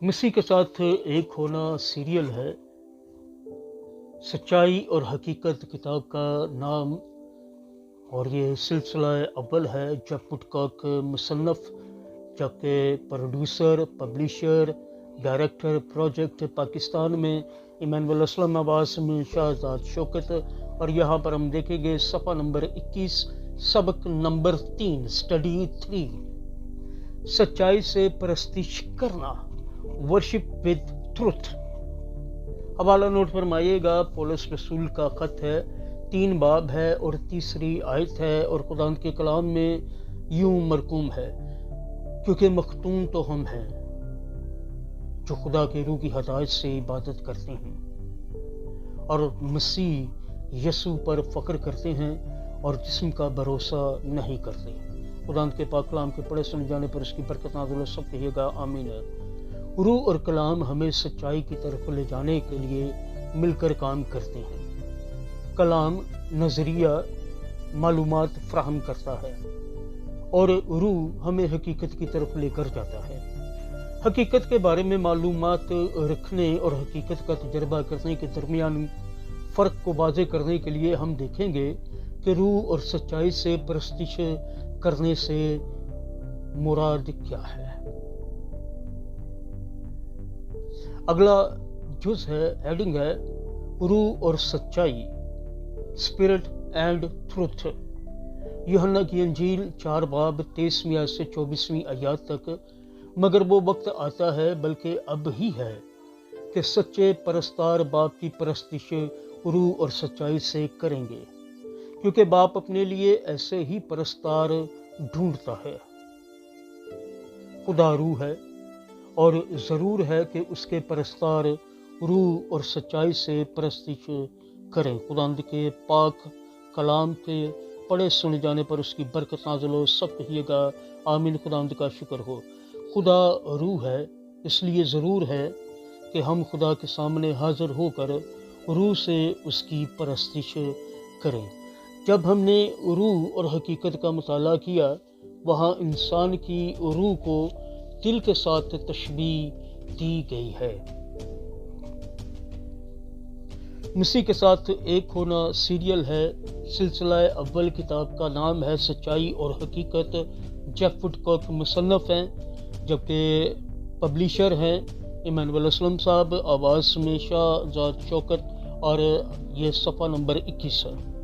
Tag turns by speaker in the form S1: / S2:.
S1: मसीह के साथ एक होना सीरियल है। सच्चाई और हकीकत किताब का नाम और ये सिलसिला अव्वल है। जब वुडकॉक मुसन्नफ़, जबकि producer, publisher, director project Pakistan में इमानुअल असलम, आवाज़ में शाहजाद शौकत। और यहाँ पर हम देखेंगे सफ़ा नंबर 21, सबक नंबर 3, स्टडी 3, सच्चाई से परस्तिश करना, वर्शिप विद ट्रुथ। हवाला नोट फरमाइएगा। पौलुस रसूल का ख़त है, 3 बाब है और तीसरी आयत है और खुदा के कलाम में यूं मरकूम है, क्योंकि मखतूम तो हम हैं जो खुदा के रूह की हदायत से इबादत करते हैं और मसीह यसू पर फ़ख्र करते हैं और जिस्म का भरोसा नहीं करते। खुदा के पाक कलाम के पढ़े सुने जाने पर उसकी बरकत नाज़िल हो। सब कहिएगा आमीन। रूह और कलाम हमें सच्चाई की तरफ ले जाने के लिए मिलकर काम करते हैं। कलाम नज़रिया मालूमात फराहम करता है और रूह हमें हकीकत की तरफ लेकर जाता है। हकीकत के बारे में मालूमात रखने और हकीकत का तजर्बा करने के दरमियान फ़र्क को वाज़े करने के लिए हम देखेंगे कि रूह और सच्चाई से परस्तिश करने से मुराद क्या है। अगला जुज है, हेडिंग है रूह और सच्चाई, स्पिरिट एंड ट्रुथ। यूहन्ना की अंजील 4 बाब 23वीं आयत से 24वीं आयत तक। मगर वो वक्त आता है, बल्कि अब ही है, कि सच्चे परस्तार बाप की परस्तिश रूह और सच्चाई से करेंगे, क्योंकि बाप अपने लिए ऐसे ही परस्तार ढूंढता है। खुदा रूह है और ज़रूर है कि उसके परस्तार रूह और सच्चाई से परस्तिश करें। खुदावंद के पाक कलाम के पढ़े सुने जाने पर उसकी बरकत नाज़िल हो। सब कहिएगा आमीन। खुदावंद का शुक्र हो। खुदा रूह है, इसलिए ज़रूर है कि हम खुदा के सामने हाज़िर होकर रूह से उसकी परस्तिश करें। जब हमने रूह और हकीकत का मुताला किया, वहाँ इंसान की रूह को दिल के साथ तशबीह दी गई है। मसीह के साथ एक होना सीरियल है। सिलसिला अव्वल किताब का नाम है सच्चाई और हकीकत। जेफ वुडकॉक मुसन्नफ़ हैं, जबकि पब्लिशर हैं इमानुअल असलम साहब, आवाज़ में शाहजाद शौकत। और ये सफ़ा नंबर 21 है।